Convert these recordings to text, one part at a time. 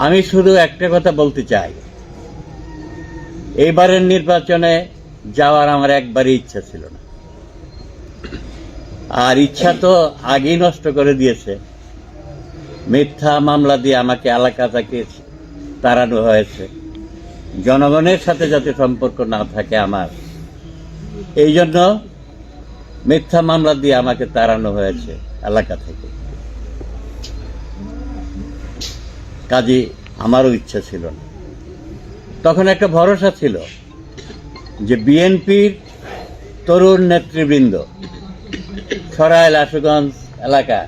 আমি শুধু একটা কথা বলতে চাই, এইবারের নির্বাচনে যাওয়ার আমার একবারই ইচ্ছা ছিল না। আর ইচ্ছা তো আগেই নষ্ট করে দিয়েছে। মিথ্যা মামলা দিয়ে আমাকে এলাকা থেকে তাড়ানো হয়েছে। জনগণের সাথে যাতে সম্পর্ক না থাকে আমার, এই জন্য মিথ্যা মামলা দিয়ে আমাকে তাড়ানো হয়েছে এলাকা থেকে। কাজে আমারও ইচ্ছা ছিল না। তখন একটা ভরসা ছিল যে বিএনপির তরুণ নেতৃবৃন্দ সরাইল আশুগঞ্জ এলাকা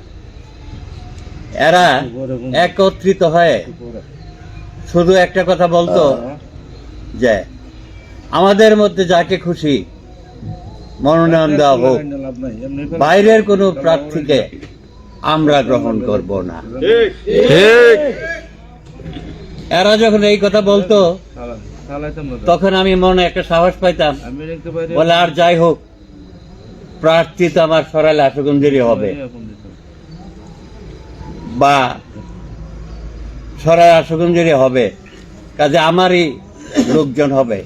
এরা একত্রিত হয়ে শুধু একটা কথা বলতো যে আমাদের মধ্যে যাকে খুশি মনোনয়ন দেওয়া হোক, বাইরের কোনো প্রার্থীকে আমরা গ্রহণ করব না। এরা যখন এই কথা বলতো তখন আমি মনে একটা সাহস পাইতাম, বলে আর যাই হোক প্রার্থী তো আমার সরাইল আশুগঞ্জেরই হবে, বা সরাইল আশুগঞ্জেরই হবে, কাজে আমারই লোকজন হবে।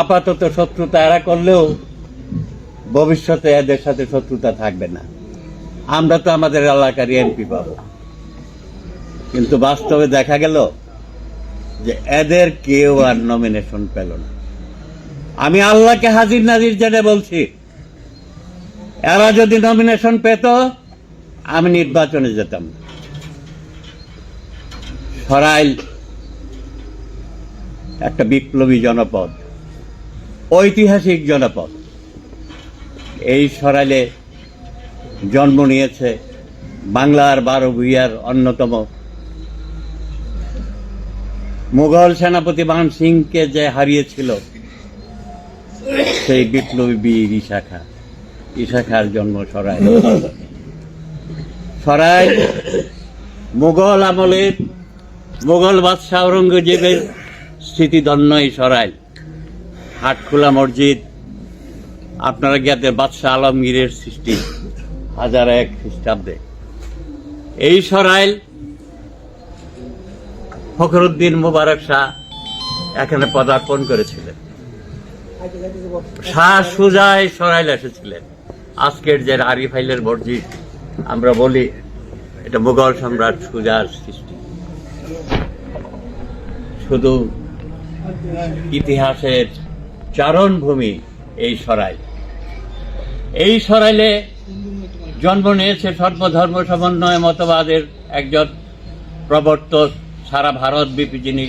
আপাতত শত্রুতা এরা করলেও ভবিষ্যতে এদের সাথে শত্রুতা থাকবে না, আমরা তো আমাদের এলাকার এমপি পাবো। কিন্তু বাস্তবে দেখা গেল যে এদের কেউ আর নমিনেশন পেল না। আমি আল্লাহকে হাজির নাজির জেনে বলছি, এরা যদি নমিনেশন পেত আমি নির্বাচনে যেতাম। সরাইল একটা বিপ্লবী জনপদ, ঐতিহাসিক জনপদ। এই সরাইলে জন্ম নিয়েছে বাংলার 12 ভূঁইয়ার অন্যতম মুঘল সেনাপতি মান সিংকে যে হারিয়েছিল সেই বিপ্লবী বীর ইশাখার জন্ম সরাইল। সরাইল মুঘল আমলের মুঘল বাদশাহ ঔরঙ্গজেবের স্মৃতিধন্য এই সরাইল। হাটখোলা মসজিদ আপনারা জ্ঞাতের বাদশাহ আলমগীরের সৃষ্টি 1001 খ্রিস্টাব্দে। এই সরাইল ফখরুদ্দিন মোবারক শাহ এখানে পদার্পণ করেছিলেন। শাহ সুজায় সরাইল এসেছিলেন। আজকের যে আরিফাইলের মসজিদ আমরা বলি, এটা মুঘল সম্রাট সুজার সৃষ্টি। শুধু ইতিহাসের চারণভূমি এই সরাইল। এই সরাইলে জন্ম নিয়েছে সর্বধর্ম সমন্বয় মতবাদের একজন প্রবর্তক, সারা ভারতব্যাপী যিনি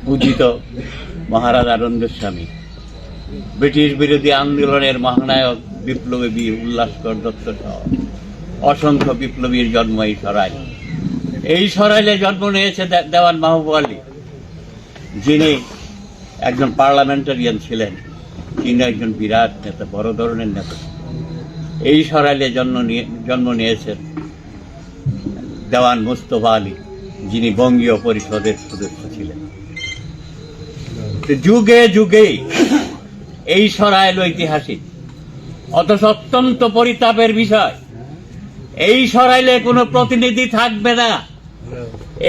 পূজিত মহারাজ আনন্দস্বামী, ব্রিটিশ বিরোধী আন্দোলনের মহানায়ক বিপ্লবী বীর উল্লাসকর দত্ত সহ অসংখ্য বিপ্লবীর জন্ম এই সরাইল। এই সরাইলে জন্ম নিয়েছে দেওয়ান মাহবুব আলী, যিনি একজন পার্লামেন্টারিয়ান ছিলেন, তিনি একজন বিরাট নেতা, বড় ধরনের নেতা। এই সরাইলে জন্ম নিয়েছেন দেওয়ান মুস্তফা আলী, যিনি বঙ্গীয় পরিষদের সদস্য ছিলেন। যুগে যুগে এই সরাইল ঐতিহাসিক। অথচ অত্যন্ত পরিতাপের বিষয়, এই সরাইলে কোনো প্রতিনিধি থাকবে না,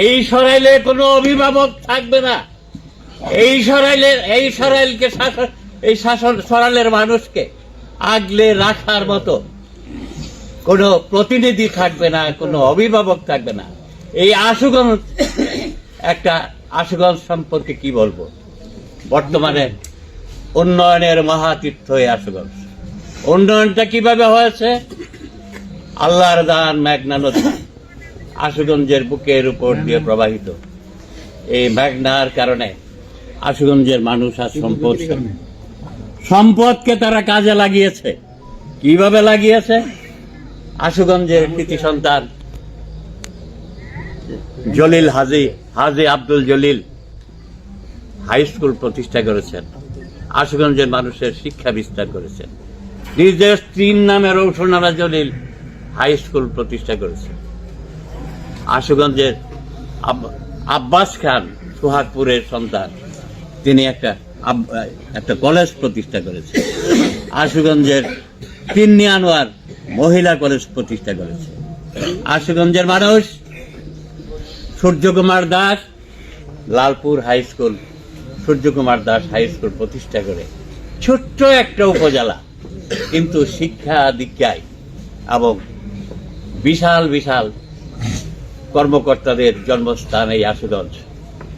এই সরাইলে কোনো অভিভাবক থাকবে না, এই সরাইলকে সরাইলের মানুষকে আগলে রাখার মতো কোনো প্রতিনিধি থাকবে না, কোনো অভিভাবক থাকবে না। এই আশুগঞ্জ আশুগঞ্জ সম্পর্কে কি বলবো? বর্তমানে উন্নয়নের মহাতীর্থ এই আশুগঞ্জ। উন্নয়নটা কিভাবে হয়েছে? আল্লাহর দান মেঘনা নদী আশুগঞ্জের বুকের উপর দিয়ে প্রবাহিত। এই মেঘনার কারণে আশুগঞ্জের মানুষ আজ সম্পদকে তারা কাজে লাগিয়েছে। কিভাবে লাগিয়েছে? আশুগঞ্জের কৃতি সন্তান জলিল হাজি আব্দুল জলিল হাই স্কুল প্রতিষ্ঠা করেছেন, আশুগঞ্জের মানুষের শিক্ষা বিস্তার করেছেন। নিজের 3 নামে রৌশনারা জলিল হাই স্কুল প্রতিষ্ঠা করেছেন। আশুগঞ্জের আব্বাস খান সোহাগপুরের সন্তান, তিনি একটা কলেজ প্রতিষ্ঠা করেছেন। আশুগঞ্জের তিন্নি আনোয়ার মহিলা কলেজ প্রতিষ্ঠা করেছে। আশুগঞ্জের মানুষ Suryakumar Das Lalpur high school, Suryakumar Das high school প্রতিষ্ঠা করে ছোট্ট একটা উপজেলা, কিন্তু শিক্ষা দীক্ষায় এবং বিশাল বিশাল কর্মকর্তাদের জন্মস্থান এই আশুগঞ্জ।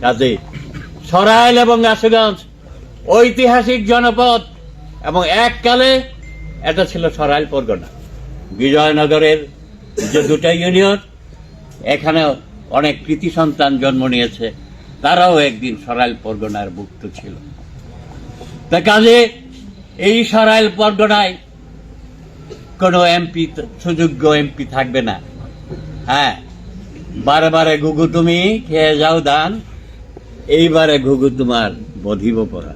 কাজে সরাইল এবং আশুগঞ্জ ঐতিহাসিক জনপদ, এবং এককালে এটা ছিল সরাইল পরগনা। বিজয়নগরের যে দুটো ইউনিয়ন, এখানে অনেক কৃতি সন্তান জন্ম নিয়েছে, তারাও একদিন সরাইল পরগনার ভুক্ত ছিল। তা কাজে এই সরাইল পরগনায় কোনো এমপি, সুযোগ্য এমপি থাকবে না। হ্যাঁ, বারে বারে ঘুঘু তুমি খেয়ে যাও দান, এইবারে ঘুঘু তোমার বধিব পড়া।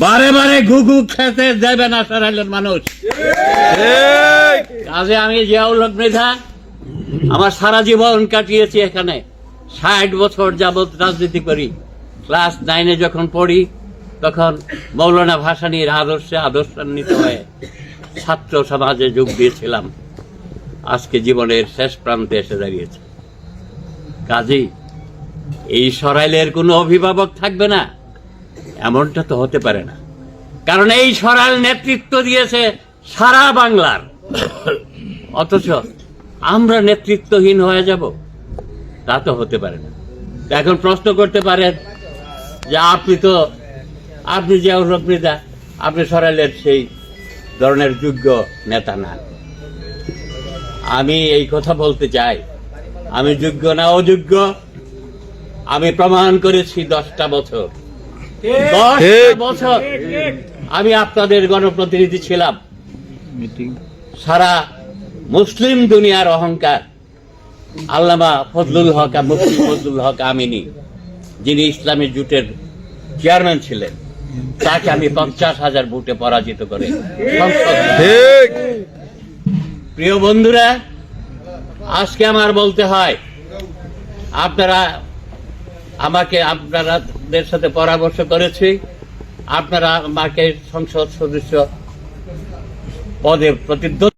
বারে বারে ঘুঘু খেতে যাবে না সরাইলের মানুষ। কাজে আমি জিয়াউল হক মৃধা আমার সারা জীবন কাটিয়েছি এখানে। 60 বছর যাবৎ রাজনীতি করি। ক্লাস 9-এ যখন পড়ি তখন মৌলানা ভাসানীর আদর্শে আদর্শান্বিত হয়ে ছাত্র সমাজে যোগ দিয়েছিলাম। আজকে জীবনের শেষ প্রান্তে এসে দাঁড়িয়েছে। কাজেই এই সরাইলের কোনো অভিভাবক থাকবে না, এমনটা তো হতে পারে না। কারণ এই সরাইল নেতৃত্ব দিয়েছে সারা বাংলার, অথচ আমরা নেতৃত্বহীন হয়ে যাব, তা তো হতে পারে না। এখন প্রশ্ন করতে পারেন যে আপনি জিয়াউল হক মৃধা, আপনি সরাইলের সেই ধরনের যোগ্য নেতা না। আমি এই কথা বলতে চাই, আমি যোগ্য না অযোগ্য আমি প্রমাণ করেছি 10টা বছর। 10টা বছর আমি আপনাদের গণপ্রতিনিধি ছিলাম। সারা মুসলিম দুনিয়ার অহংকার আল্লামা ফজলুল হক, মুফতি ফজলুল হক আমিনী, যিনি ইসলামী জোটের চেয়ারম্যান ছিলেন, তাকে আমি 50,000 ভোটে পরাজিত করে সংসদ। প্রিয় বন্ধুরা, আজকে আমার বলতে হয়, আপনাদের সাথে পরামর্শ করেছি, আপনারা আমাকে সংসদ সদস্য পদে প্রতিদ্বন্দ্বিতা